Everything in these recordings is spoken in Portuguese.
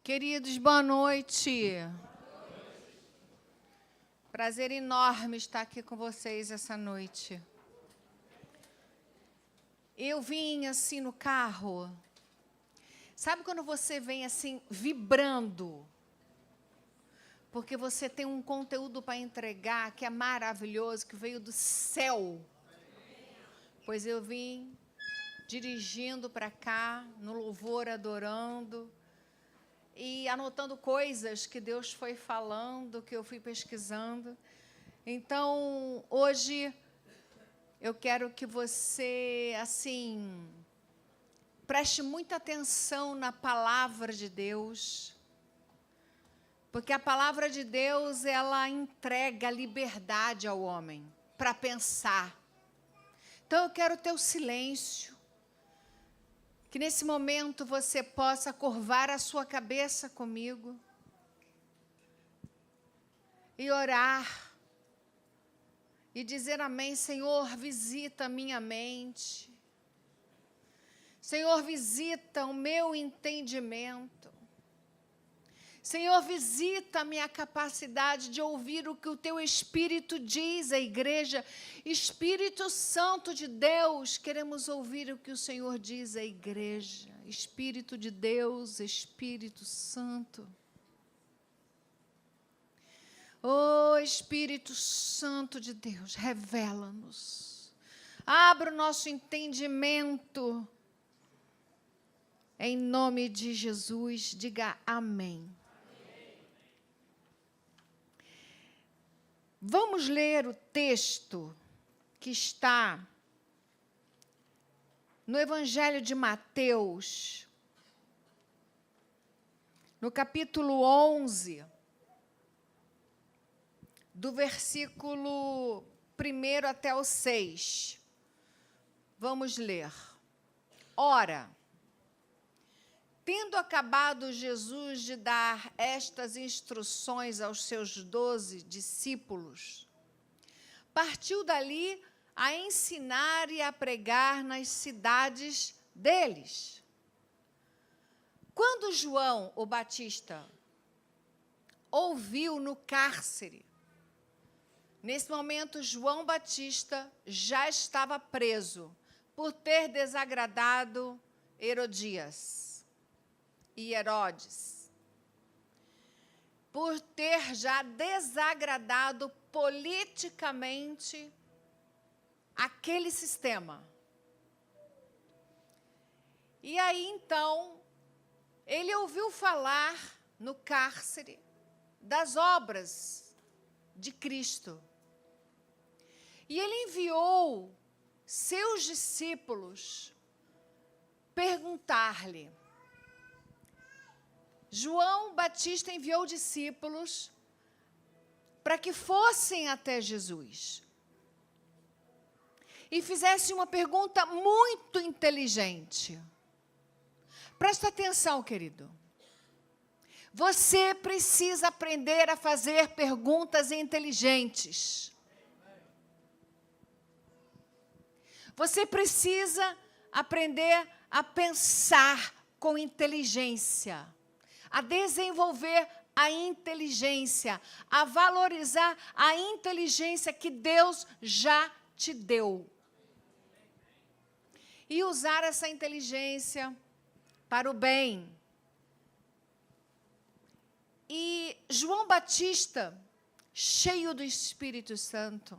Queridos, boa noite. Prazer enorme estar aqui com vocês essa noite. Eu vim assim no carro. Sabe quando você vem assim vibrando? Porque você tem um conteúdo para entregar que é maravilhoso, que veio do céu. Pois eu vim dirigindo para cá, no louvor, adorando, e anotando coisas que Deus foi falando, que eu fui pesquisando. Então, hoje, eu quero que você, assim, preste muita atenção na palavra de Deus, porque a palavra de Deus, ela entrega liberdade ao homem para pensar. Então, eu quero ter o silêncio, que nesse momento você possa curvar a sua cabeça comigo e orar e dizer amém. Senhor, visita a minha mente. Senhor, visita o meu entendimento. Senhor, visita a minha capacidade de ouvir o que o Teu Espírito diz à igreja. Espírito Santo de Deus, queremos ouvir o que o Senhor diz à igreja. Espírito de Deus, Espírito Santo. Oh, Espírito Santo de Deus, revela-nos. Abra o nosso entendimento. Em nome de Jesus, diga amém. Vamos ler o texto que está no Evangelho de Mateus, no capítulo 11, do versículo 1 até o 6. Vamos ler. Ora, tendo acabado Jesus de dar estas instruções aos seus 12 discípulos, partiu dali a ensinar e a pregar nas cidades deles. Quando João, o Batista, ouviu no cárcere, nesse momento João Batista já estava preso por ter desagradado Herodias e Herodes, por ter já desagradado politicamente aquele sistema. E aí, então, ele ouviu falar no cárcere das obras de Cristo. E ele enviou seus discípulos perguntar-lhe. João Batista enviou discípulos para que fossem até Jesus e fizessem uma pergunta muito inteligente. Presta atenção, querido. Você precisa aprender a fazer perguntas inteligentes. Você precisa aprender a pensar com inteligência, a desenvolver a inteligência, a valorizar a inteligência que Deus já te deu. E usar essa inteligência para o bem. E João Batista, cheio do Espírito Santo,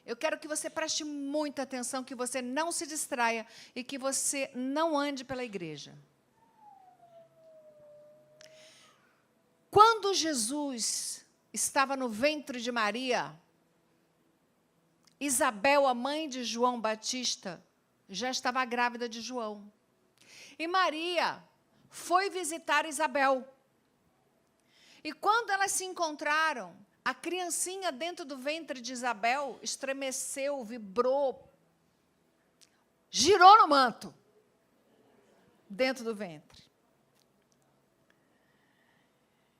eu quero que você preste muita atenção, que você não se distraia e que você não ande pela igreja. Quando Jesus estava no ventre de Maria, Isabel, a mãe de João Batista, já estava grávida de João. E Maria foi visitar Isabel. E quando elas se encontraram, a criancinha dentro do ventre de Isabel estremeceu, vibrou, girou no manto, dentro do ventre.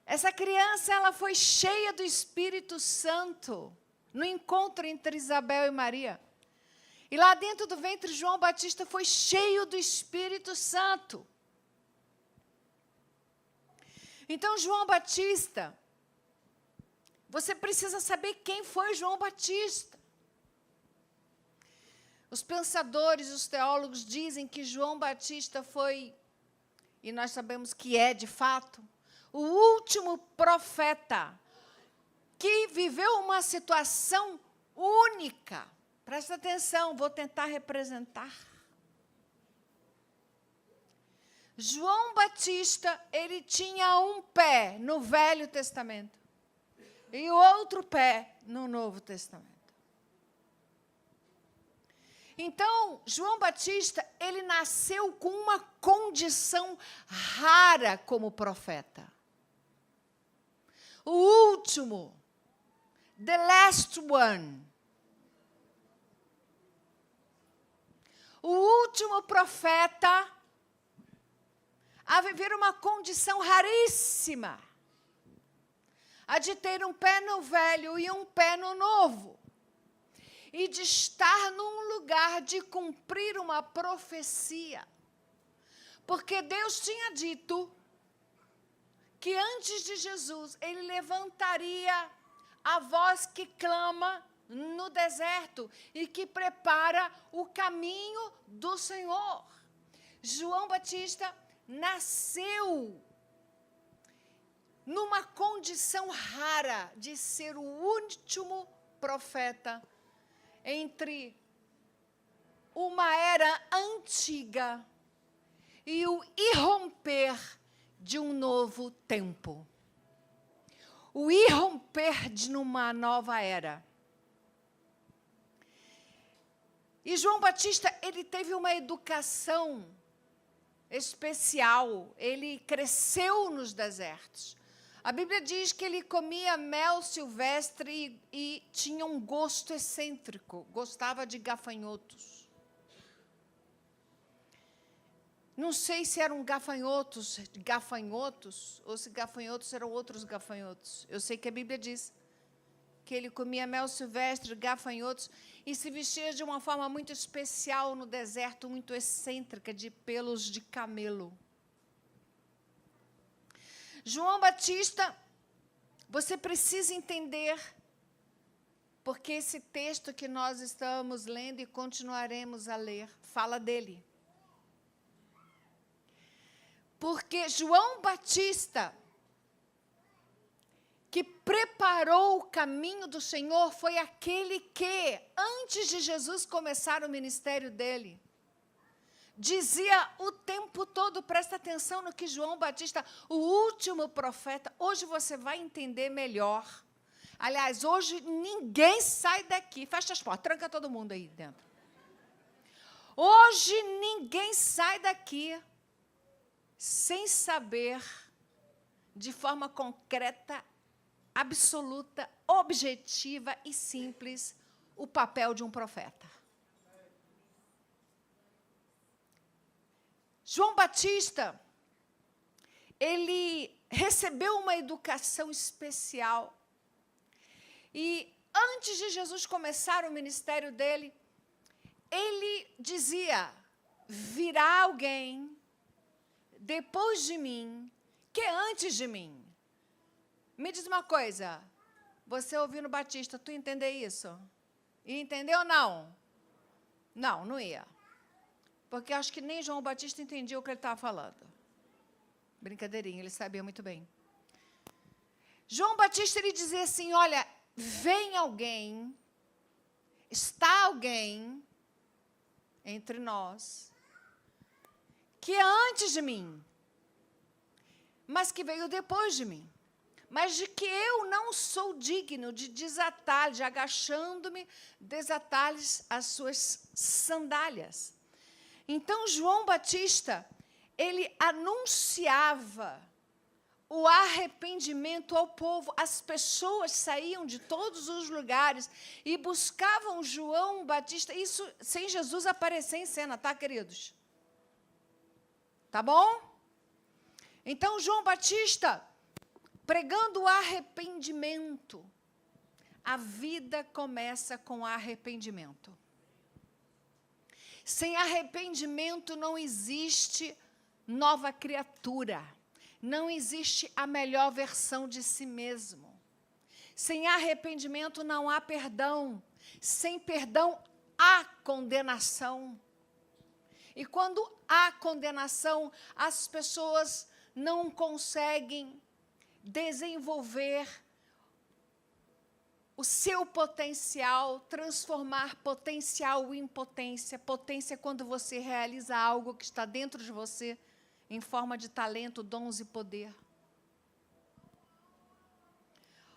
Essa criança, ela foi cheia do Espírito Santo, no encontro entre Isabel e Maria. E lá dentro do ventre, João Batista foi cheio do Espírito Santo. Então, João Batista, você precisa saber quem foi João Batista. Os pensadores, os teólogos dizem que João Batista foi, e nós sabemos que é de fato, o último profeta que viveu uma situação única. Presta atenção, vou tentar representar. João Batista, ele tinha um pé no Velho Testamento e o outro pé no Novo Testamento. Então, João Batista, ele nasceu com uma condição rara como profeta. O último, the last one. O último profeta a viver uma condição raríssima, a de ter um pé no velho e um pé no novo, e de estar num lugar de cumprir uma profecia, porque Deus tinha dito que antes de Jesus, ele levantaria a voz que clama no deserto e que prepara o caminho do Senhor. João Batista nasceu numa condição rara de ser o último profeta entre uma era antiga e o irromper de um novo tempo. O irromper de uma nova era. E João Batista, ele teve uma educação especial. Ele cresceu nos desertos. A Bíblia diz que ele comia mel silvestre e tinha um gosto excêntrico. Gostava de gafanhotos. Não sei se eram gafanhotos, ou se gafanhotos eram outros gafanhotos. Eu sei que a Bíblia diz que ele comia mel silvestre, gafanhotos, e se vestia de uma forma muito especial no deserto, muito excêntrica, de pelos de camelo. João Batista, você precisa entender, porque esse texto que nós estamos lendo e continuaremos a ler, fala dele. Porque João Batista, que preparou o caminho do Senhor, foi aquele que, antes de Jesus começar o ministério dele, dizia o tempo todo, presta atenção no que João Batista, o último profeta, hoje você vai entender melhor. Aliás, hoje ninguém sai daqui, fecha as portas, tranca todo mundo aí dentro. Hoje ninguém sai daqui sem saber, de forma concreta, absoluta, objetiva e simples, o papel de um profeta. João Batista, ele recebeu uma educação especial. E antes de Jesus começar o ministério dele, ele dizia: virá alguém depois de mim, que é antes de mim. Me diz uma coisa, você ouvindo Batista, tu entendeu isso? Entendeu ou não? Não, não ia. Porque acho que nem João Batista entendia o que ele estava falando. Brincadeirinha, ele sabia muito bem. João Batista, ele dizia assim, olha, vem alguém, está alguém entre nós, que é antes de mim, mas que veio depois de mim. Mas de que eu não sou digno de desatar, de agachando-me, desatar-lhes as suas sandálias. Então, João Batista, ele anunciava o arrependimento ao povo. As pessoas saíam de todos os lugares e buscavam João Batista, isso sem Jesus aparecer em cena, tá, queridos? Tá bom? Então, João Batista, pregando o arrependimento, a vida começa com arrependimento. Sem arrependimento não existe nova criatura. Não existe a melhor versão de si mesmo. Sem arrependimento não há perdão. Sem perdão há condenação. E quando há condenação, as pessoas não conseguem desenvolver o seu potencial, transformar potencial em potência. Potência é quando você realiza algo que está dentro de você, em forma de talento, dons e poder.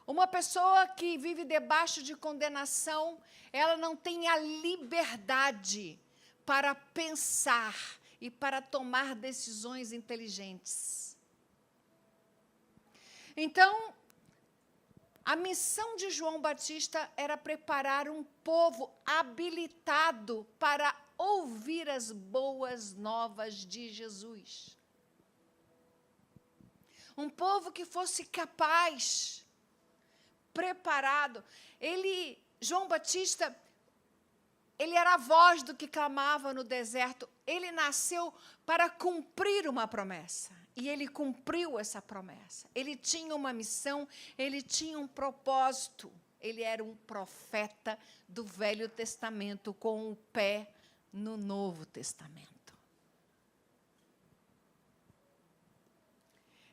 Uma pessoa que vive debaixo de condenação, ela não tem a liberdade para pensar e para tomar decisões inteligentes. Então, a missão de João Batista era preparar um povo habilitado para ouvir as boas novas de Jesus. Um povo que fosse capaz, preparado. João Batista, ele era a voz do que clamava no deserto. Ele nasceu para cumprir uma promessa. E ele cumpriu essa promessa. Ele tinha uma missão, ele tinha um propósito. Ele era um profeta do Velho Testamento com o pé no Novo Testamento.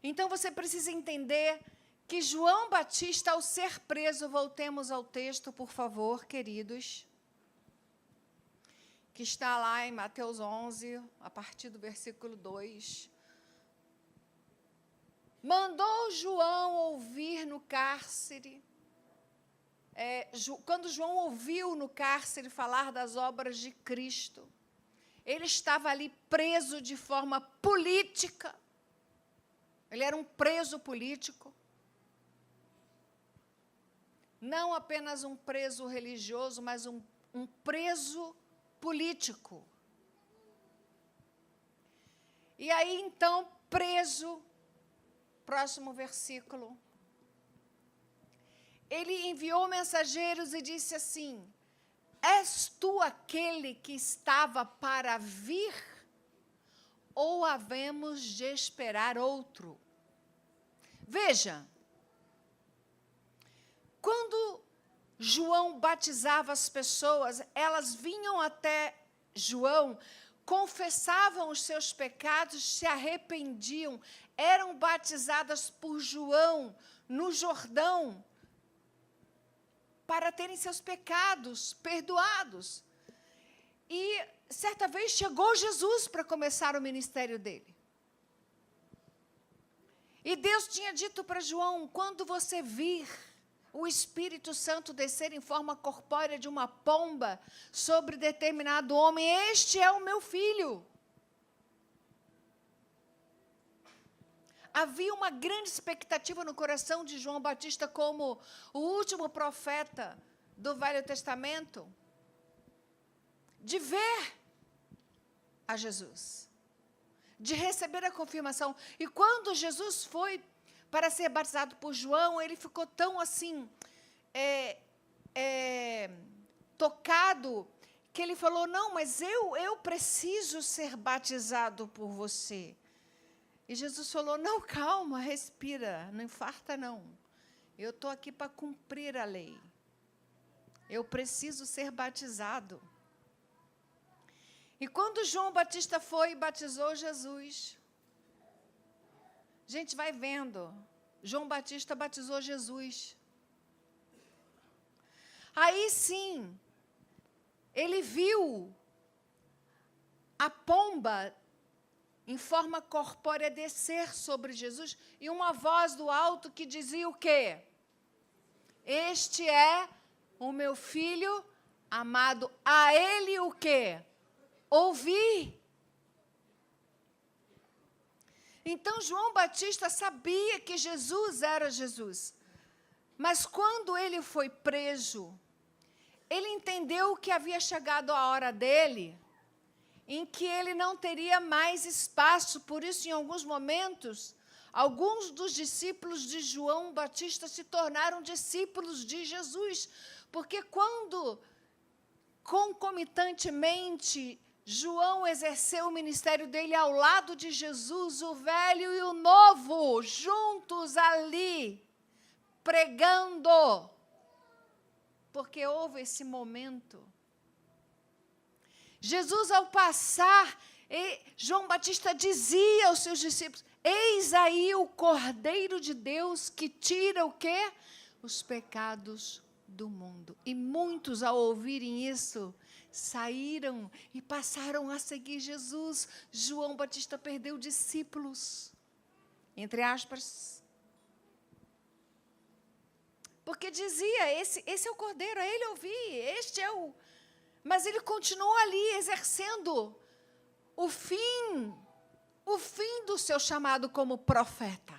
Então, você precisa entender que João Batista, ao ser preso, voltemos ao texto, por favor, queridos, que está lá em Mateus 11, a partir do versículo 2. Mandou João ouvir no cárcere, quando João ouviu no cárcere falar das obras de Cristo, ele estava ali preso de forma política, ele era um preso político, não apenas um preso religioso, mas um preso político. E aí, então, preso, próximo versículo, ele enviou mensageiros e disse assim: és tu aquele que estava para vir, ou havemos de esperar outro? Veja, quando João batizava as pessoas, elas vinham até João, confessavam os seus pecados, se arrependiam, eram batizadas por João no Jordão, para terem seus pecados perdoados. E certa vez chegou Jesus para começar o ministério dele. E Deus tinha dito para João: quando você vir o Espírito Santo descer em forma corpórea de uma pomba sobre determinado homem, este é o meu filho. Havia uma grande expectativa no coração de João Batista como o último profeta do Velho Testamento, de ver a Jesus, de receber a confirmação. E quando Jesus foi para ser batizado por João, ele ficou tão assim, tocado, que ele falou: não, mas eu preciso ser batizado por você. E Jesus falou: não, calma, respira, não infarta não. Eu estou aqui para cumprir a lei. Eu preciso ser batizado. E quando João Batista foi e batizou Jesus, gente, vai vendo, João Batista batizou Jesus. Aí sim, ele viu a pomba em forma corpórea descer sobre Jesus, e uma voz do alto que dizia o quê? Este é o meu filho amado, a ele o quê? Ouvi. Então, João Batista sabia que Jesus era Jesus, mas quando ele foi preso, ele entendeu que havia chegado a hora dele, em que ele não teria mais espaço. Por isso, em alguns momentos, alguns dos discípulos de João Batista se tornaram discípulos de Jesus, porque quando, concomitantemente, João exerceu o ministério dele ao lado de Jesus, o velho e o novo estavam juntos ali, pregando, porque houve esse momento. Jesus, ao passar, João Batista dizia aos seus discípulos: eis aí o Cordeiro de Deus que tira o quê? Os pecados do mundo. E muitos, ao ouvirem isso, saíram e passaram a seguir Jesus. João Batista perdeu discípulos, entre aspas, porque dizia: esse é o Cordeiro, é ele ouvi, este é o... Mas ele continuou ali exercendo o fim do seu chamado como profeta.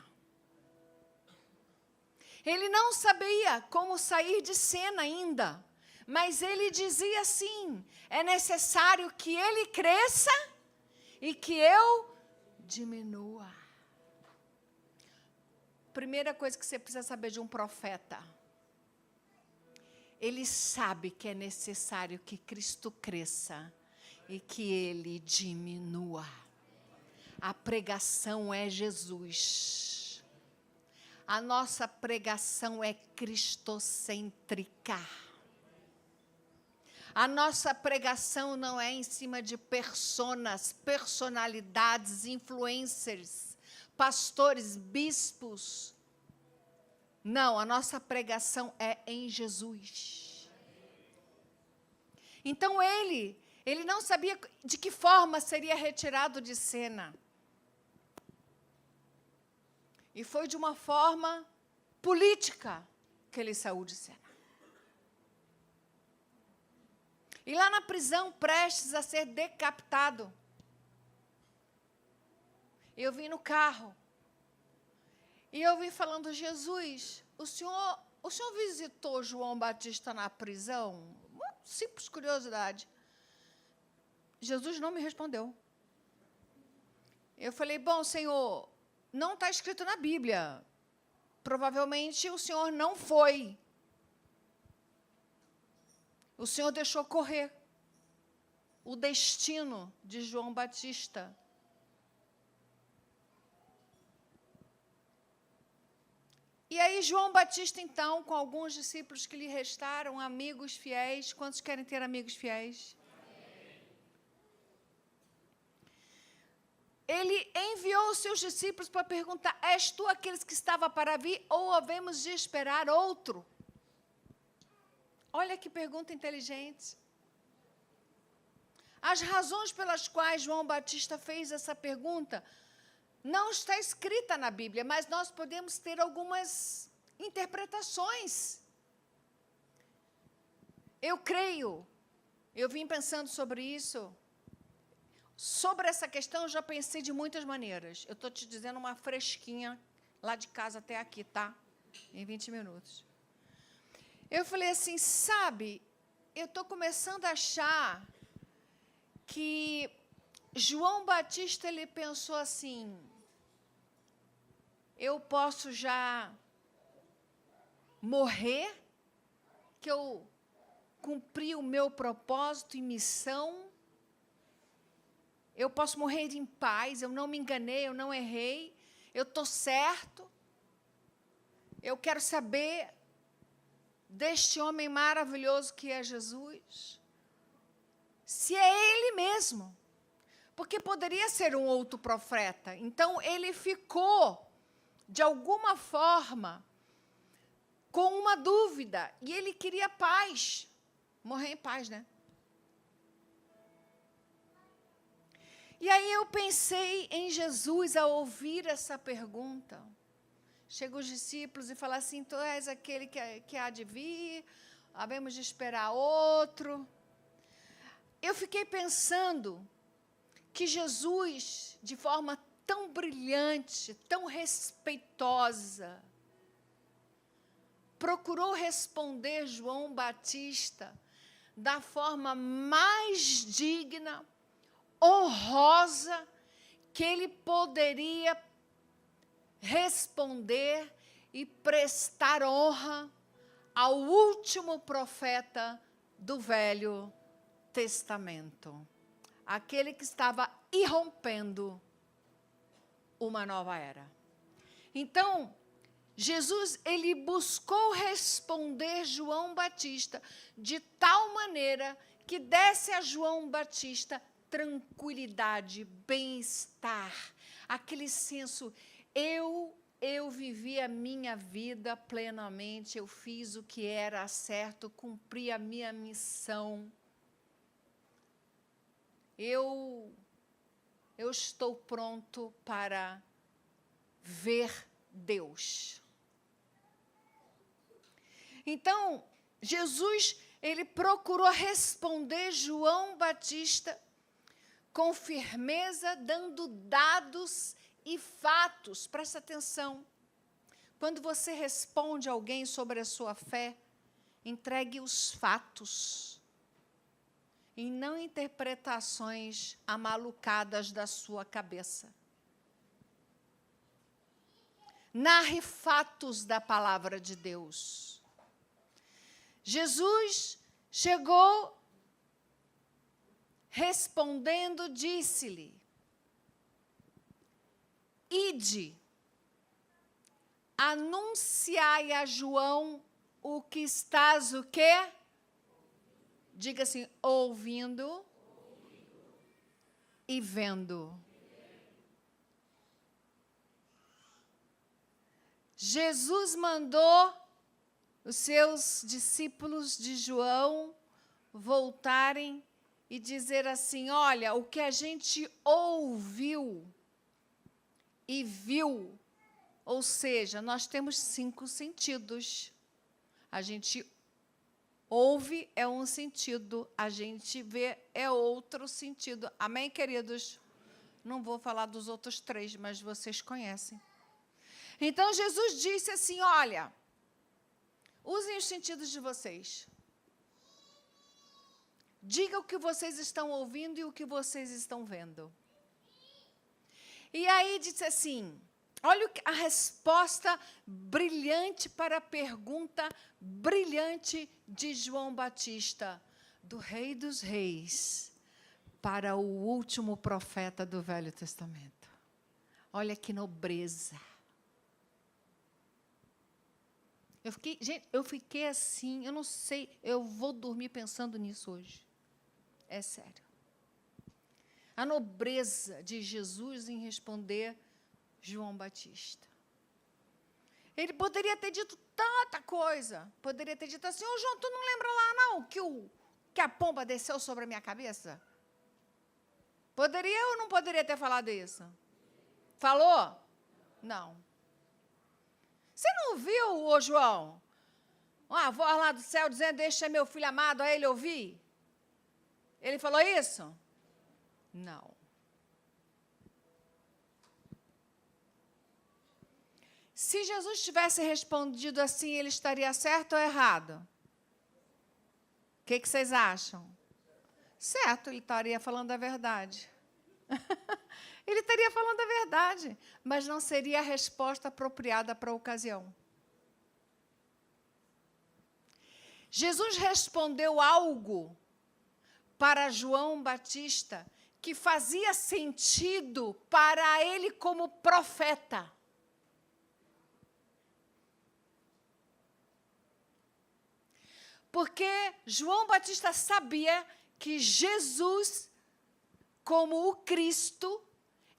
Ele não sabia como sair de cena ainda, mas ele dizia assim: é necessário que ele cresça e que eu diminua. Primeira coisa que você precisa saber de um profeta: ele sabe que é necessário que Cristo cresça e que ele diminua. A pregação é Jesus. A nossa pregação é cristocêntrica. A nossa pregação não é em cima de personalidades, influencers, pastores, bispos. Não, a nossa pregação é em Jesus. Então ele não sabia de que forma seria retirado de cena. E foi de uma forma política que ele saiu de cena. E lá na prisão, prestes a ser decapitado, eu vim no carro. E eu vim falando: Jesus, o senhor visitou João Batista na prisão? Uma simples curiosidade. Jesus não me respondeu. Eu falei: bom, Senhor, não está escrito na Bíblia. Provavelmente o Senhor não foi. O Senhor deixou correr o destino de João Batista. E aí João Batista, então, com alguns discípulos que lhe restaram, amigos fiéis. Quantos querem ter amigos fiéis? Ele enviou os seus discípulos para perguntar: és tu aqueles que estava para vir, ou havemos de esperar outro? Olha que pergunta inteligente. As razões pelas quais João Batista fez essa pergunta não está escrita na Bíblia, mas nós podemos ter algumas interpretações. Eu creio, eu vim pensando sobre isso. Sobre essa questão, eu já pensei de muitas maneiras. Eu estou te dizendo uma fresquinha lá de casa até aqui, tá? Em 20 minutos. Eu falei assim: sabe, eu estou começando a achar que João Batista, ele pensou assim: eu posso já morrer, que eu cumpri o meu propósito e missão, eu posso morrer em paz, eu não me enganei, eu não errei, eu estou certo, eu quero saber deste homem maravilhoso que é Jesus, se é ele mesmo, porque poderia ser um outro profeta. Então, ele ficou, de alguma forma, com uma dúvida, e ele queria paz, morrer em paz, né? E aí eu pensei em Jesus ao ouvir essa pergunta. Chegam os discípulos e falam assim: tu és aquele que há de vir, havemos de esperar outro. Eu fiquei pensando que Jesus, de forma tão brilhante, tão respeitosa, procurou responder João Batista da forma mais digna, honrosa, que ele poderia responder e prestar honra ao último profeta do Velho Testamento, aquele que estava irrompendo uma nova era. Então, Jesus, ele buscou responder João Batista de tal maneira que desse a João Batista tranquilidade, bem-estar, aquele senso, eu vivi a minha vida plenamente, eu fiz o que era certo, cumpri a minha missão. Eu estou pronto para ver Deus. Então, Jesus, ele procurou responder João Batista com firmeza, dando dados e fatos. Presta atenção. Quando você responde a alguém sobre a sua fé, entregue os fatos e não interpretações amalucadas da sua cabeça. Narre fatos da palavra de Deus. Jesus chegou respondendo, disse-lhe: ide, anunciai a João o que estás, o quê? Diga assim, ouvindo e vendo. Jesus mandou os seus discípulos de João voltarem e dizer assim, olha, o que a gente ouviu e viu, ou seja, nós temos 5 sentidos. A gente ouve é um sentido, a gente vê é outro sentido. Amém, queridos? Não vou falar dos outros 3, mas vocês conhecem. Então, Jesus disse assim, olha, usem os sentidos de vocês. Diga o que vocês estão ouvindo e o que vocês estão vendo. E aí disse assim, olha a resposta brilhante para a pergunta brilhante de João Batista, do Rei dos Reis para o último profeta do Velho Testamento. Olha que nobreza. Eu fiquei assim, eu não sei, eu vou dormir pensando nisso hoje. É sério. A nobreza de Jesus em responder João Batista. Ele poderia ter dito tanta coisa. Poderia ter dito assim, ô João, tu não lembra lá não que a pomba desceu sobre a minha cabeça? Poderia ou não poderia ter falado isso? Falou? Não. Você não viu, ô João, uma voz lá do céu dizendo, deixa meu filho amado a ele ouvir? Ele falou isso? Não. Se Jesus tivesse respondido assim, ele estaria certo ou errado? O que vocês acham? Certo, ele estaria falando a verdade. Ele estaria falando a verdade, mas não seria a resposta apropriada para a ocasião. Jesus respondeu algo para João Batista que fazia sentido para ele como profeta. Porque João Batista sabia que Jesus, como o Cristo,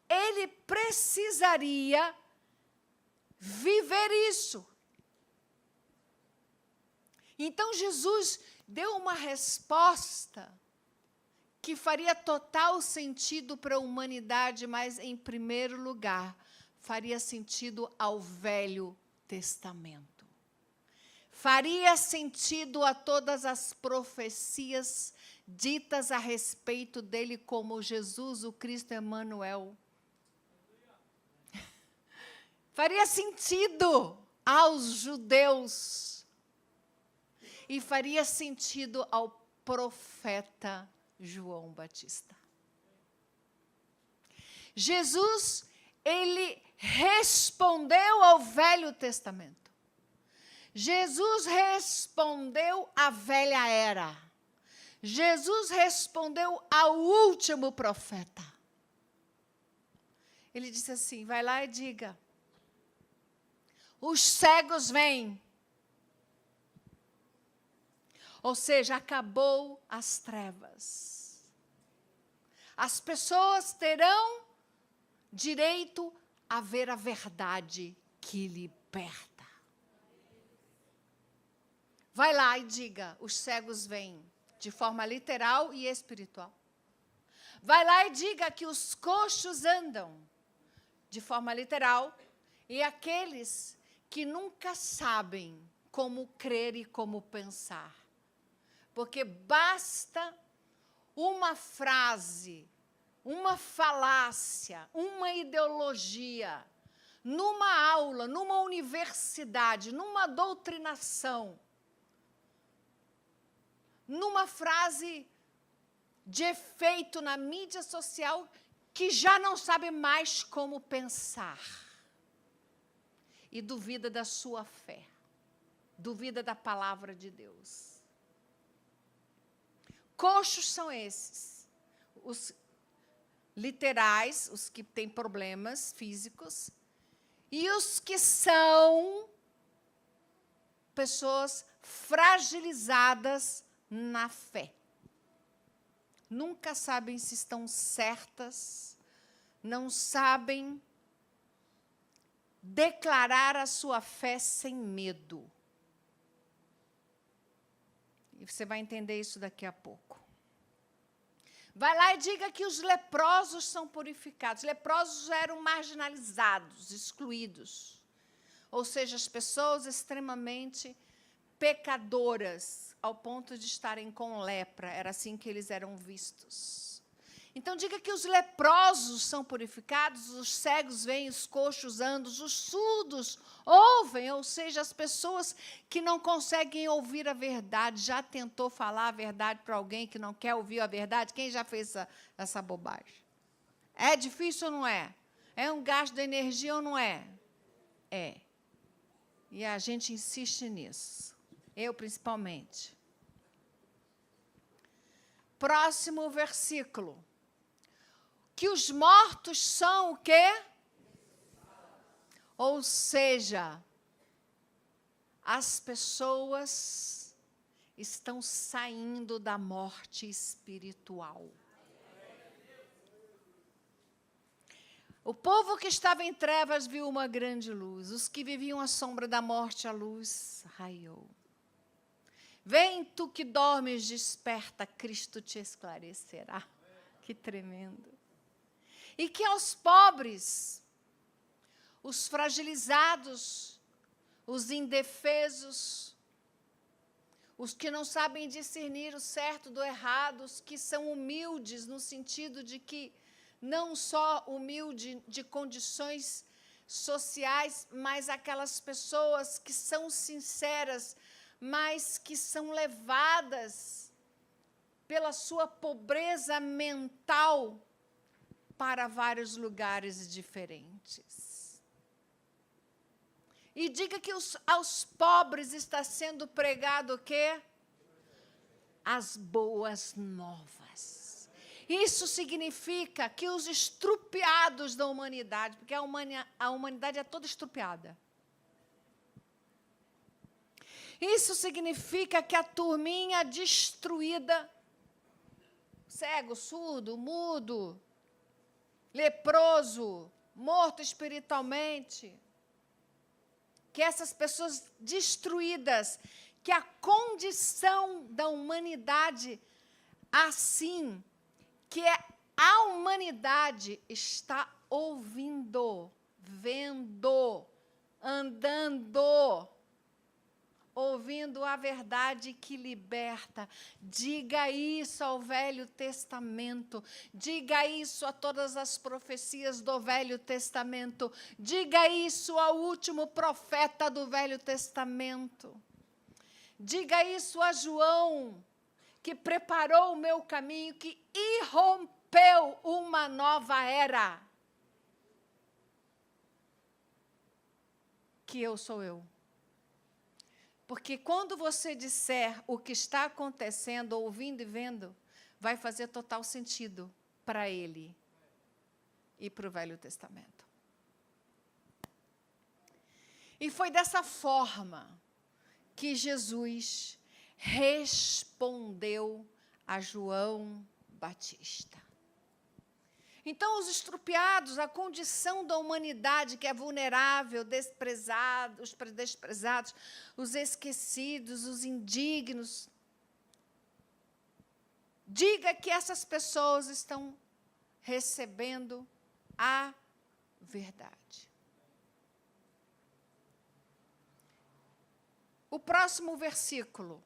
ele precisaria viver isso. Então, Jesus deu uma resposta que faria total sentido para a humanidade, mas, em primeiro lugar, faria sentido ao Velho Testamento. Faria sentido a todas as profecias ditas a respeito dele como Jesus, o Cristo Emanuel. Faria sentido aos judeus e faria sentido ao profeta João Batista. Jesus, ele respondeu ao Velho Testamento. Jesus respondeu à velha era. Jesus respondeu ao último profeta. Ele disse assim, vai lá e diga, os cegos vêm. Ou seja, acabou as trevas. As pessoas terão direito a ver a verdade que liberta. Vai lá e diga, os cegos vêm, de forma literal e espiritual. Vai lá e diga que os coxos andam, de forma literal, e aqueles que nunca sabem como crer e como pensar. Porque basta uma frase, uma falácia, uma ideologia, numa aula, numa universidade, numa doutrinação, numa frase de efeito na mídia social, que já não sabe mais como pensar. E duvida da sua fé, duvida da palavra de Deus. Coxos são esses, os literais, os que têm problemas físicos, e os que são pessoas fragilizadas na fé. Nunca sabem se estão certas, não sabem declarar a sua fé sem medo. E você vai entender isso daqui a pouco. Vai lá e diga que os leprosos são purificados. Leprosos eram marginalizados, excluídos. Ou seja, as pessoas extremamente pecadoras, ao ponto de estarem com lepra. Era assim que eles eram vistos. Então, diga que os leprosos são purificados, os cegos veem, os coxos andam, os surdos ouvem, ou seja, as pessoas que não conseguem ouvir a verdade. Já tentou falar a verdade para alguém que não quer ouvir a verdade? Quem já fez essa bobagem? É difícil ou não é? É um gasto de energia ou não é? É. E a gente insiste nisso. Eu, principalmente. Próximo versículo. Que os mortos são o quê? Ou seja, as pessoas estão saindo da morte espiritual. O povo que estava em trevas viu uma grande luz. Os que viviam à sombra da morte, a luz raiou. Vem tu que dormes, desperta, Cristo te esclarecerá. Que tremendo. E que aos pobres, os fragilizados, os indefesos, os que não sabem discernir o certo do errado, os que são humildes no sentido de que não só humilde de condições sociais, mas aquelas pessoas que são sinceras, mas que são levadas pela sua pobreza mental para vários lugares diferentes. E diga que aos pobres está sendo pregado o quê? As boas novas. Isso significa que os estrupiados da humanidade, porque a humanidade é toda estrupiada. Isso significa que a turminha destruída, cego, surdo, mudo, leproso, morto espiritualmente, que essas pessoas destruídas, que a condição da humanidade, assim, que a humanidade está ouvindo, vendo, andando, ouvindo a verdade que liberta. Diga isso ao Velho Testamento. Diga isso a todas as profecias do Velho Testamento. Diga isso ao último profeta do Velho Testamento. Diga isso a João, que preparou o meu caminho, que irrompeu uma nova era. Que eu sou eu. Porque quando você disser o que está acontecendo, ouvindo e vendo, vai fazer total sentido para ele e para o Velho Testamento. E foi dessa forma que Jesus respondeu a João Batista. Então, os estrupiados, a condição da humanidade que é vulnerável, os desprezados, os esquecidos, os indignos, diga que essas pessoas estão recebendo a verdade. O próximo versículo.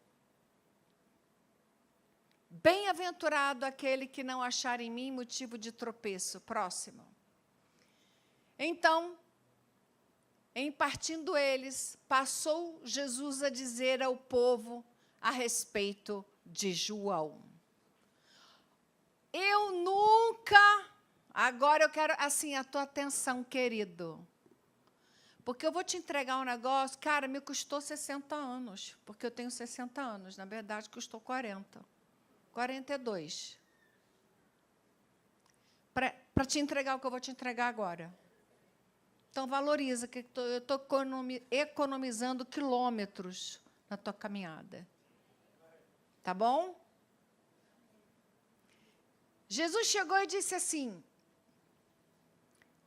Bem-aventurado aquele que não achar em mim motivo de tropeço. Próximo. Então, em partindo eles, passou Jesus a dizer ao povo a respeito de João. Eu nunca... Agora eu quero, assim, a tua atenção, querido. Porque eu vou te entregar um negócio, cara, me custou 60 anos, porque eu tenho 60 anos, na verdade, custou 40. 42. Para te entregar o que eu vou te entregar agora. Então, valoriza, que eu estou economizando quilômetros na tua caminhada. Tá bom? Jesus chegou e disse assim,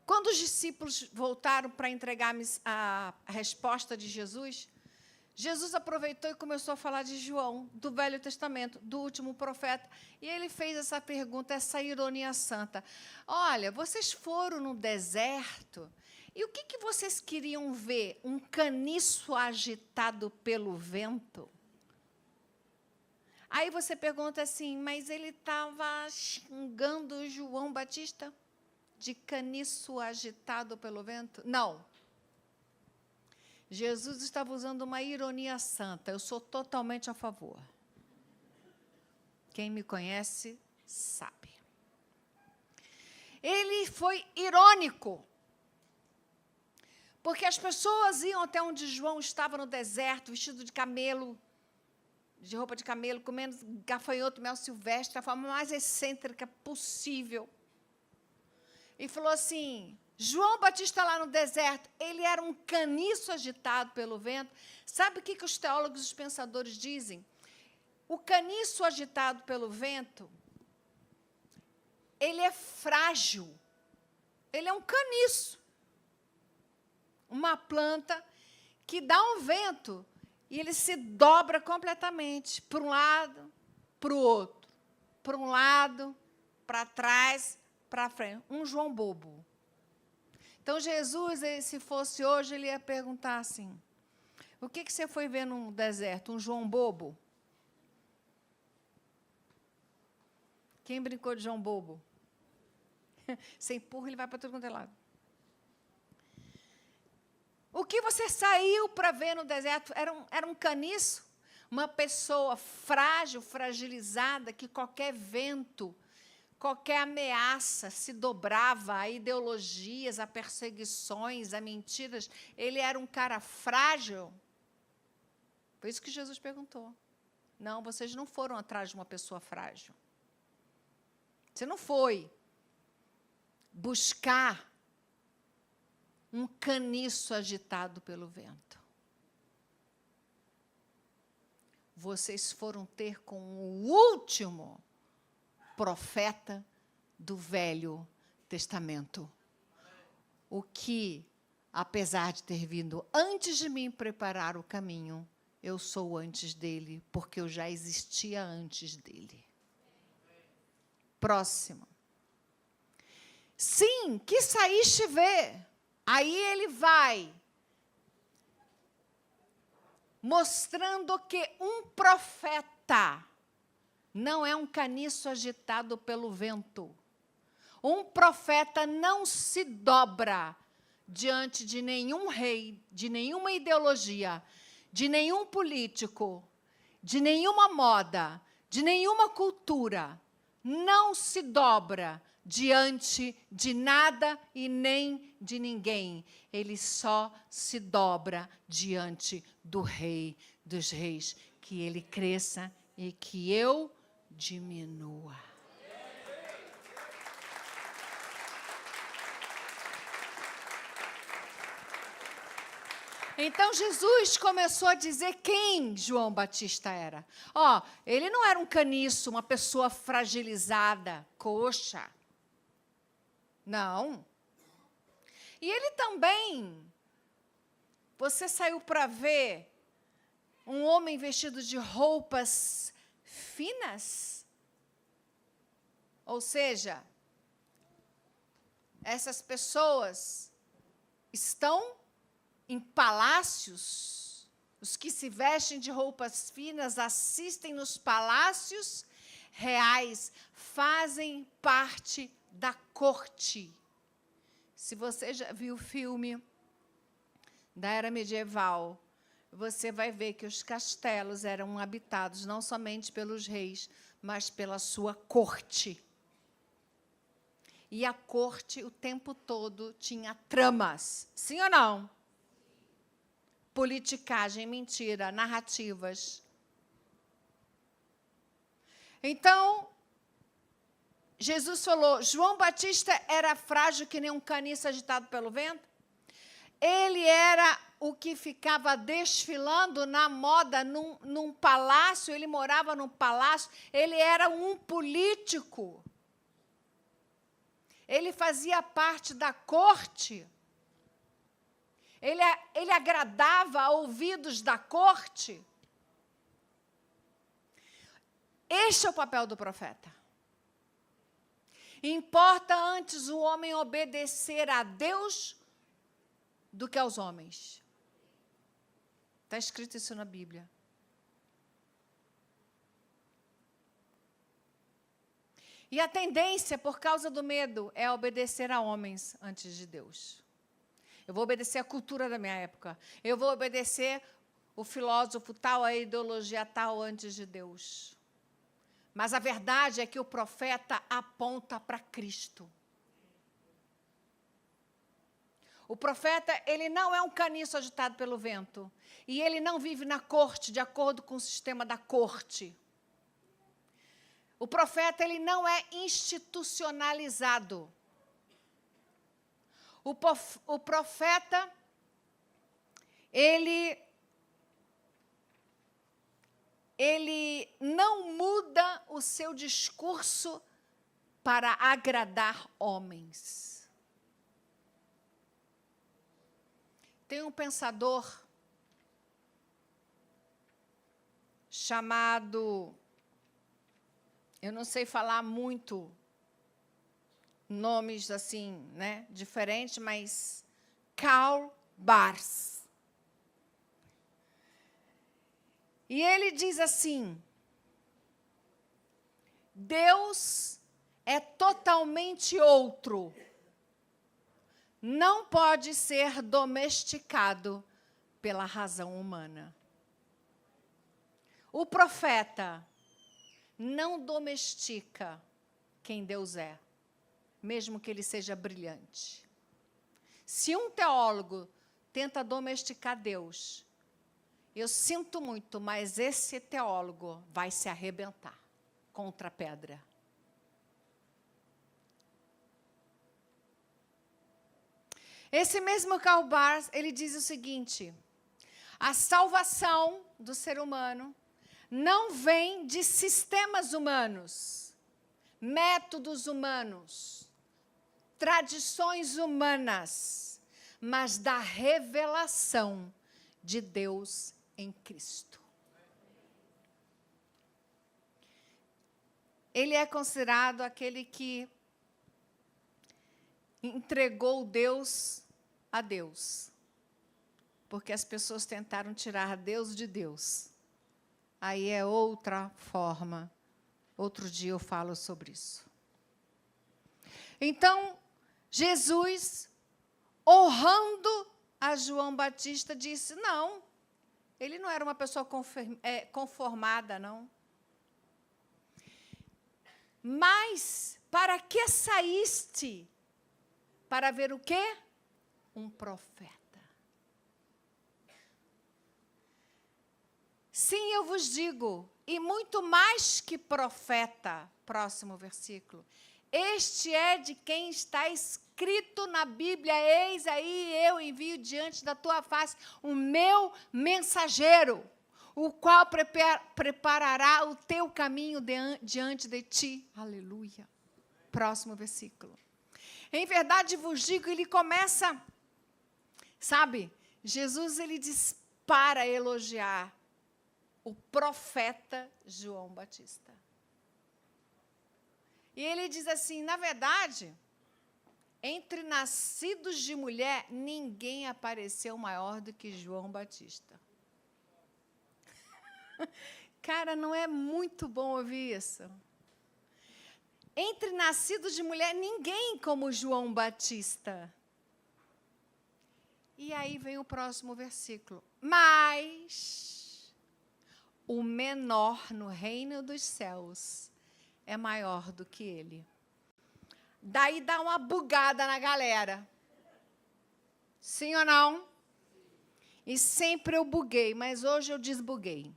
quando os discípulos voltaram para entregar a resposta de Jesus, Jesus aproveitou e começou a falar de João, do Velho Testamento, do último profeta. E ele fez essa pergunta, essa ironia santa. Olha, vocês foram no deserto, e o que vocês queriam ver? Um caniço agitado pelo vento? Aí você pergunta assim, mas ele estava xingando João Batista de caniço agitado pelo vento? Não. Jesus estava usando uma ironia santa. Eu sou totalmente a favor. Quem me conhece sabe. Ele foi irônico. Porque as pessoas iam até onde João estava no deserto, vestido de camelo, de roupa de camelo, comendo gafanhoto, mel silvestre, da forma mais excêntrica possível. E falou assim, João Batista lá no deserto, ele era um caniço agitado pelo vento. Sabe o que os teólogos e os pensadores dizem? O caniço agitado pelo vento, ele é frágil. Ele é um caniço. Uma planta que dá um vento e ele se dobra completamente, para um lado, para o outro. Para um lado, para trás, para frente. Um João bobo. Então, Jesus, se fosse hoje, ele ia perguntar assim, o que você foi ver no deserto? Um João bobo? Quem brincou de João bobo? Você empurra, ele vai para todo quanto é lado. O que você saiu para ver no deserto era um caniço, uma pessoa frágil, fragilizada, que qualquer vento, qualquer ameaça se dobrava a ideologias, a perseguições, a mentiras. Ele era um cara frágil. Foi isso que Jesus perguntou. Não, vocês não foram atrás de uma pessoa frágil. Você não foi buscar um caniço agitado pelo vento. Vocês foram ter com o último profeta do Velho Testamento. O que, apesar de ter vindo antes de mim preparar o caminho, eu sou antes dele, porque eu já existia antes dele. Próximo. Sim, que saíste ver. Aí ele vai mostrando que um profeta não é um caniço agitado pelo vento. Um profeta não se dobra diante de nenhum rei, de nenhuma ideologia, de nenhum político, de nenhuma moda, de nenhuma cultura. Não se dobra diante de nada e nem de ninguém. Ele só se dobra diante do Rei dos Reis. Que ele cresça e que eu diminua. Então, Jesus começou a dizer quem João Batista era. Ele não era um caniço, uma pessoa fragilizada, coxa. Não. E ele também, você saiu para ver um homem vestido de roupas finas? Ou seja, essas pessoas estão em palácios, os que se vestem de roupas finas assistem nos palácios reais, fazem parte da corte. Se você já viu o filme da era medieval, você vai ver que os castelos eram habitados não somente pelos reis, mas pela sua corte. E a corte, o tempo todo, tinha tramas. Sim ou não? Politicagem, mentira, narrativas. Então, Jesus falou, João Batista era frágil que nem um caniço agitado pelo vento. Ele era o que ficava desfilando na moda num palácio, ele morava num palácio, ele era um político. Ele fazia parte da corte. Ele agradava a ouvidos da corte. Este é o papel do profeta. Importa antes o homem obedecer a Deus do que aos homens. Está escrito isso na Bíblia. E a tendência, por causa do medo, é obedecer a homens antes de Deus. Eu vou obedecer a cultura da minha época. Eu vou obedecer o filósofo tal, a ideologia tal, antes de Deus. Mas a verdade é que o profeta aponta para Cristo. O profeta, ele não é um caniço agitado pelo vento. E ele não vive na corte, de acordo com o sistema da corte. O profeta, ele não é institucionalizado. O profeta, ele não muda o seu discurso para agradar homens. Tem um pensador chamado, eu não sei falar muito nomes assim, né, diferentes, mas Karl Barth. E ele diz assim: Deus é totalmente outro. Não pode ser domesticado pela razão humana. O profeta não domestica quem Deus é, mesmo que ele seja brilhante. Se um teólogo tenta domesticar Deus, eu sinto muito, mas esse teólogo vai se arrebentar contra a pedra. Esse mesmo Karl Barth, ele diz o seguinte: a salvação do ser humano não vem de sistemas humanos, métodos humanos, tradições humanas, mas da revelação de Deus em Cristo. Ele é considerado aquele que entregou Deus a Deus, porque as pessoas tentaram tirar Deus de Deus. Aí é outra forma. Outro dia eu falo sobre isso. Então, Jesus, honrando a João Batista, disse, não, ele não era uma pessoa conformada, não. Mas, para que saíste? Para ver o quê? Um profeta. Sim, eu vos digo, e muito mais que profeta, próximo versículo, Este é de quem está escrito na Bíblia: eis aí eu envio diante da tua face o meu mensageiro, o qual preparará o teu caminho diante de ti. Aleluia. Próximo versículo. Em verdade vos digo, ele começa, sabe, Jesus ele dispara a elogiar o profeta João Batista. E ele diz assim, na verdade, entre nascidos de mulher, ninguém apareceu maior do que João Batista. Cara, não é muito bom ouvir isso? Entre nascidos de mulher, ninguém como João Batista. E aí vem o próximo versículo. Mas o menor no reino dos céus é maior do que ele. Daí dá uma bugada na galera. Sim ou não? E sempre eu buguei, mas hoje eu desbuguei.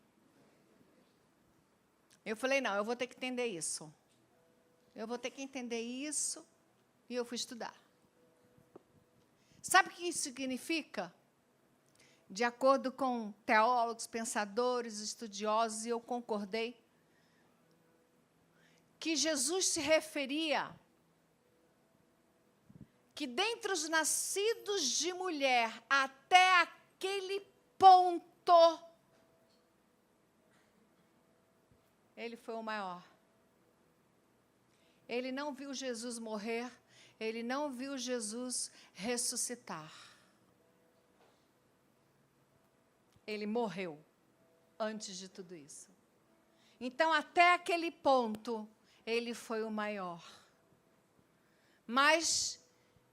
Eu falei, não, eu vou ter que entender isso. Eu vou ter que entender isso. E eu fui estudar. Sabe o que isso significa? De acordo com teólogos, pensadores, estudiosos, e eu concordei, que Jesus se referia que dentre os nascidos de mulher, até aquele ponto, ele foi o maior. Ele não viu Jesus morrer, ele não viu Jesus ressuscitar. Ele morreu antes de tudo isso. Então, até aquele ponto, ele foi o maior. Mas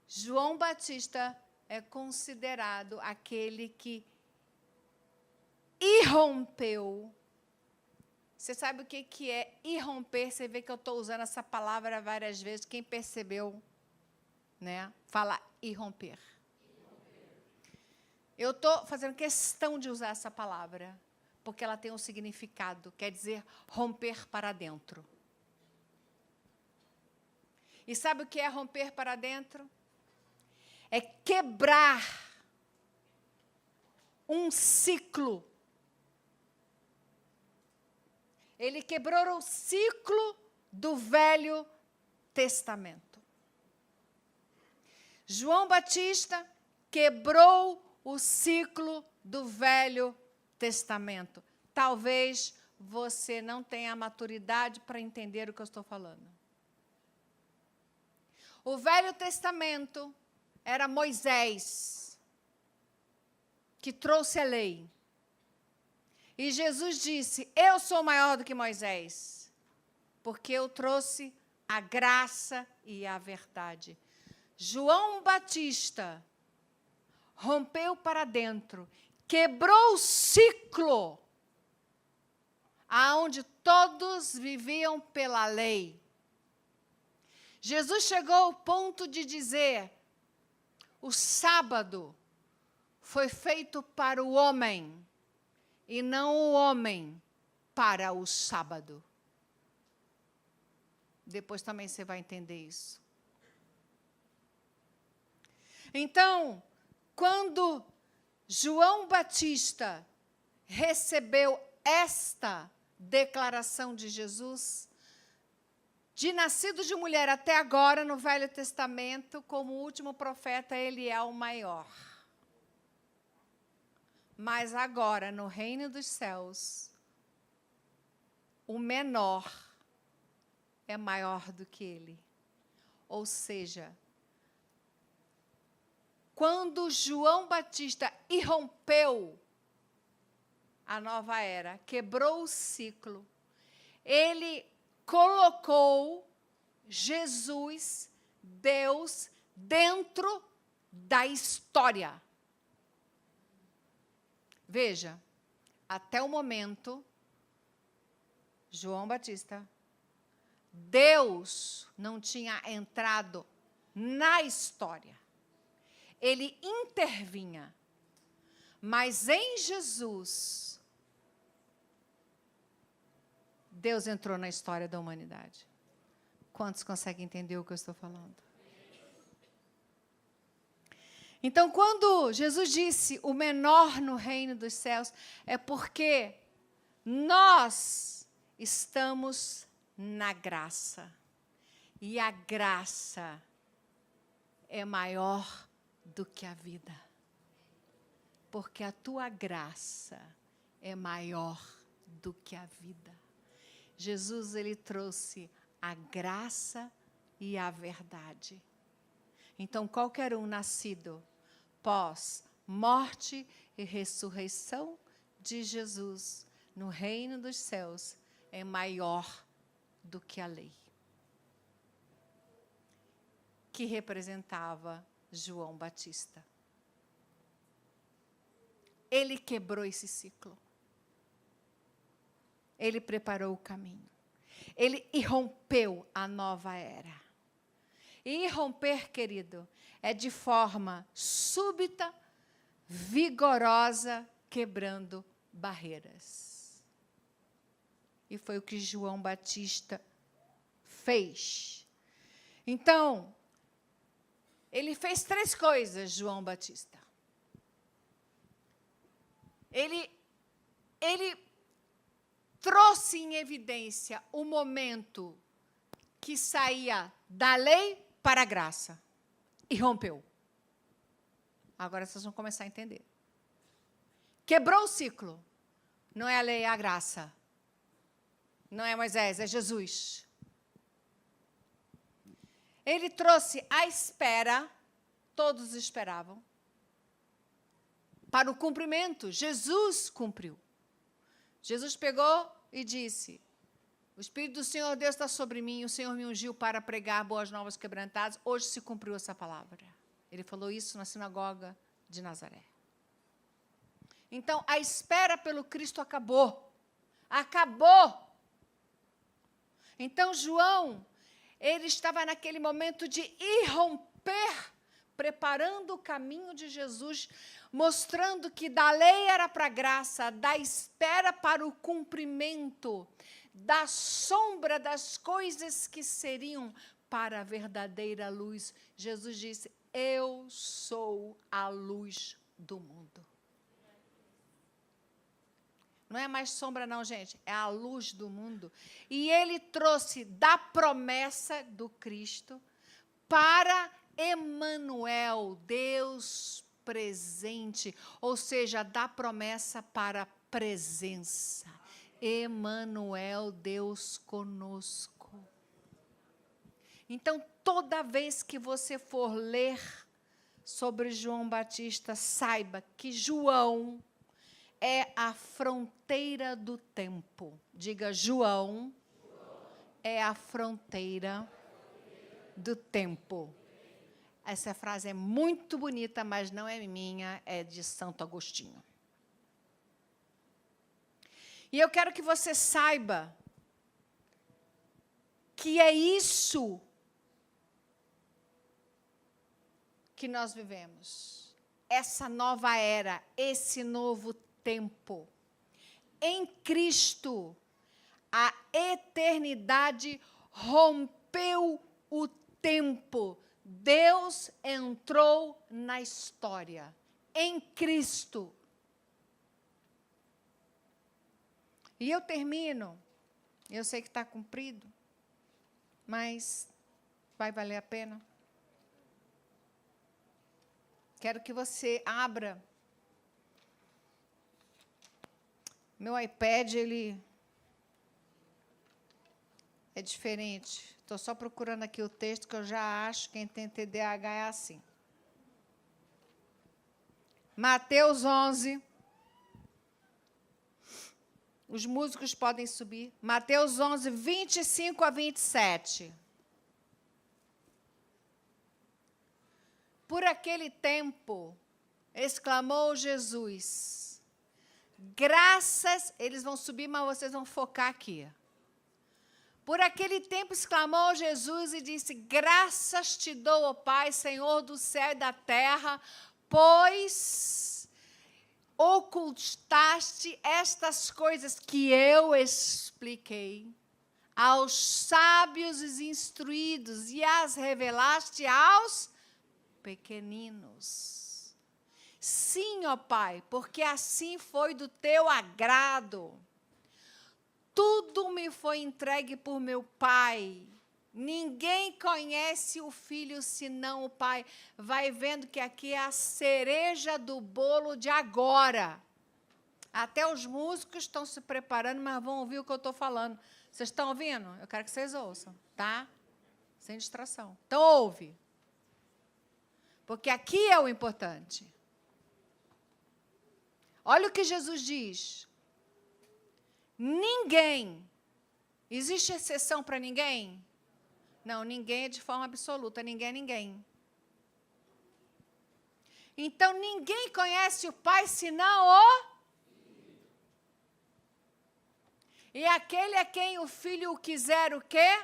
João Batista é considerado aquele que irrompeu. Você sabe o que é irromper? Você vê que eu estou usando essa palavra várias vezes. Quem percebeu, né? Fala irromper. Eu estou fazendo questão de usar essa palavra, porque ela tem um significado, quer dizer romper para dentro. E sabe o que é romper para dentro? É quebrar um ciclo. Ele quebrou o ciclo do Velho Testamento. João Batista quebrou o ciclo do Velho Testamento. Talvez você não tenha a maturidade para entender o que eu estou falando. O Velho Testamento era Moisés, que trouxe a lei. E Jesus disse, eu sou maior do que Moisés, porque eu trouxe a graça e a verdade. João Batista rompeu para dentro, quebrou o ciclo, aonde todos viviam pela lei. Jesus chegou ao ponto de dizer, o sábado foi feito para o homem, e não o homem para o sábado. Depois também você vai entender isso. Então, quando João Batista recebeu esta declaração de Jesus, de nascido de mulher até agora, no Velho Testamento, como último profeta, ele é o maior. Mas agora, no reino dos céus, o menor é maior do que ele. Ou seja, quando João Batista irrompeu a nova era, quebrou o ciclo, ele colocou Jesus, Deus, dentro da história. Veja, até o momento, João Batista, Deus não tinha entrado na história. Ele intervinha. Mas em Jesus, Deus entrou na história da humanidade. Quantos conseguem entender o que eu estou falando? Então, quando Jesus disse o menor no reino dos céus, é porque nós estamos na graça. E a graça é maior do que a vida. Porque a tua graça é maior do que a vida. Jesus, ele trouxe a graça e a verdade. Então, qualquer um nascido pós morte e ressurreição de Jesus no reino dos céus é maior do que a lei, que representava João Batista. Ele quebrou esse ciclo. Ele preparou o caminho. Ele irrompeu a nova era. E irromper, querido, é de forma súbita, vigorosa, quebrando barreiras. E foi o que João Batista fez. Então, ele fez 3 coisas, João Batista. Ele trouxe em evidência o momento que saía da lei para a graça. E rompeu. Agora vocês vão começar a entender. Quebrou o ciclo. Não é a lei, é a graça. Não é Moisés, é Jesus. Ele trouxe a espera, todos esperavam, para o cumprimento. Jesus cumpriu. Jesus pegou e disse: o Espírito do Senhor Deus está sobre mim, o Senhor me ungiu para pregar boas novas quebrantadas. Hoje se cumpriu essa palavra. Ele falou isso na sinagoga de Nazaré. Então, a espera pelo Cristo acabou. Acabou. Então, João, ele estava naquele momento de irromper, preparando o caminho de Jesus, mostrando que da lei era para a graça, da espera para o cumprimento, da sombra das coisas que seriam para a verdadeira luz. Jesus disse: eu sou a luz do mundo. Não é mais sombra não, gente, é a luz do mundo. E ele trouxe da promessa do Cristo para Emanuel, Deus presente, ou seja, da promessa para a presença. Emanuel, Deus conosco. Então, toda vez que você for ler sobre João Batista, saiba que João é a fronteira do tempo. Diga, João é a fronteira do tempo. Essa frase é muito bonita, mas não é minha, é de Santo Agostinho. E eu quero que você saiba que é isso que nós vivemos. Essa nova era, esse novo tempo. Em Cristo, a eternidade rompeu o tempo. Deus entrou na história. Em Cristo. E eu termino. Eu sei que está cumprido, mas vai valer a pena. Quero que você abra. Meu iPad, ele é diferente. Estou só procurando aqui o texto, que eu já acho que quem tem TDAH é assim. Mateus 11. Os músicos podem subir. Mateus 11, 25 a 27. Por aquele tempo, exclamou Jesus, graças, eles vão subir, mas vocês vão focar aqui. Por aquele tempo, exclamou Jesus e disse, graças te dou, ó Pai, Senhor do céu e da terra, pois ocultaste estas coisas que eu expliquei aos sábios e instruídos, e as revelaste aos pequeninos. Sim, ó Pai, porque assim foi do teu agrado. Tudo me foi entregue por meu Pai. Ninguém conhece o Filho senão o Pai. Vai vendo que aqui é a cereja do bolo de agora. Até os músicos estão se preparando, mas vão ouvir o que eu estou falando. Vocês estão ouvindo? Eu quero que vocês ouçam, tá? Sem distração. Então, ouve. Porque aqui é o importante. Olha o que Jesus diz. Ninguém. Existe exceção para ninguém? Não, ninguém é de forma absoluta. Ninguém é ninguém. Então, ninguém conhece o Pai senão o... E aquele a quem o Filho o quiser o quê?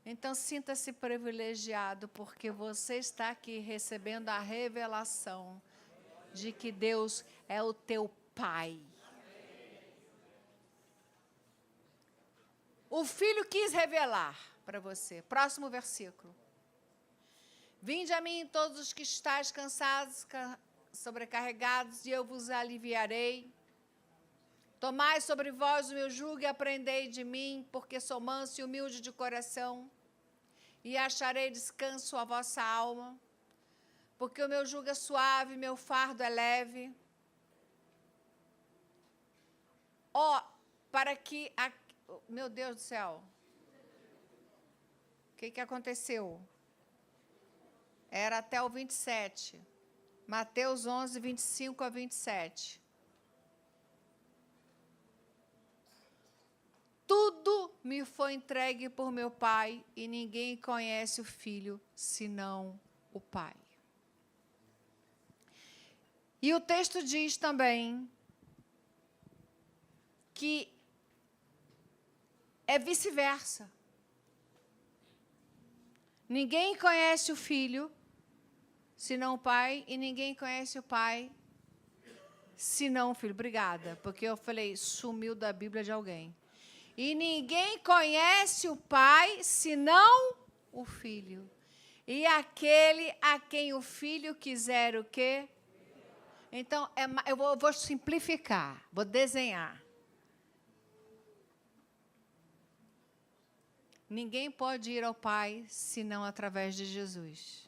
Então, sinta-se privilegiado, porque você está aqui recebendo a revelação de que Deus é o teu Pai. O Filho quis revelar para você. Próximo versículo. Vinde a mim todos os que estáis cansados, sobrecarregados, e eu vos aliviarei. Tomai sobre vós o meu jugo e aprendei de mim, porque sou manso e humilde de coração, e acharei descanso à vossa alma, porque o meu jugo é suave, meu fardo é leve. Para que... Meu Deus do céu. O que aconteceu? Era até o 27. Mateus 11, 25 a 27. Tudo me foi entregue por meu Pai, e ninguém conhece o Filho, senão o Pai. E o texto diz também que é vice-versa. Ninguém conhece o Filho, senão o Pai, e ninguém conhece o Pai, senão o Filho. Obrigada, porque eu falei, sumiu da Bíblia de alguém. E ninguém conhece o Pai, senão o Filho. E aquele a quem o Filho quiser o quê? Então, eu vou simplificar, vou desenhar. Ninguém pode ir ao Pai, senão através de Jesus.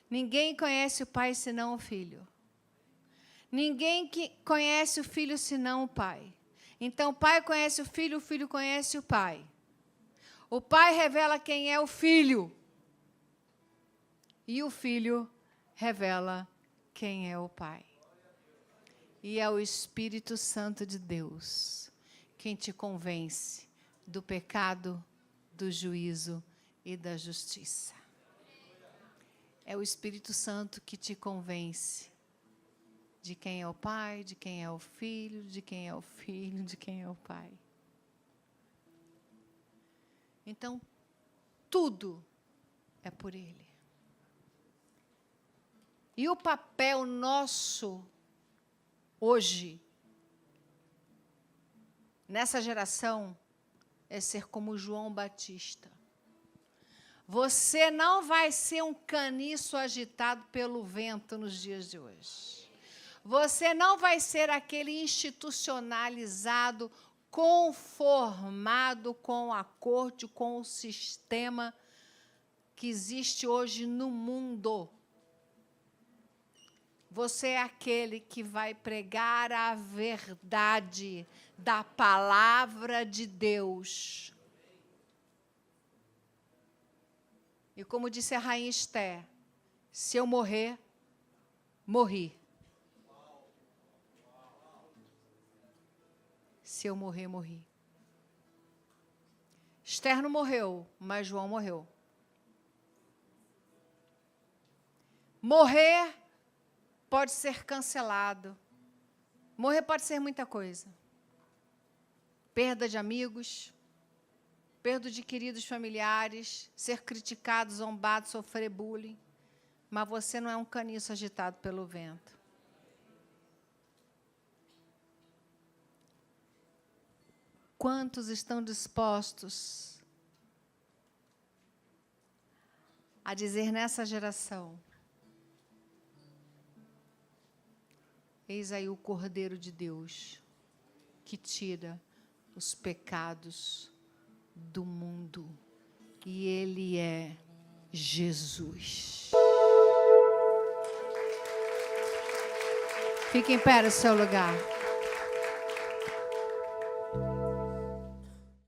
Ninguém conhece o Pai, senão o Filho. Ninguém conhece o Filho, senão o Pai. Então, o Pai conhece o Filho conhece o Pai. O Pai revela quem é o Filho. E o Filho revela quem é o Pai. E é o Espírito Santo de Deus quem te convence do pecado, do juízo e da justiça. É o Espírito Santo que te convence de quem é o Pai, de quem é o Filho, de quem é o Filho, de quem é o Pai. Então, tudo é por Ele. E o papel nosso, hoje, nessa geração, é ser como João Batista. Você não vai ser um caniço agitado pelo vento nos dias de hoje. Você não vai ser aquele institucionalizado, conformado com a corte, com o sistema que existe hoje no mundo. Você é aquele que vai pregar a verdade da palavra de Deus. E como disse a rainha Esther, se eu morrer, morri. Se eu morrer, morri. Esther não morreu, mas João morreu. Morrer pode ser cancelado. Morrer pode ser muita coisa. Perda de amigos, perda de queridos familiares, ser criticado, zombado, sofrer bullying. Mas você não é um caniço agitado pelo vento. Quantos estão dispostos a dizer nessa geração: eis aí o Cordeiro de Deus que tira os pecados do mundo. E Ele é Jesus. Fique em pé no seu lugar.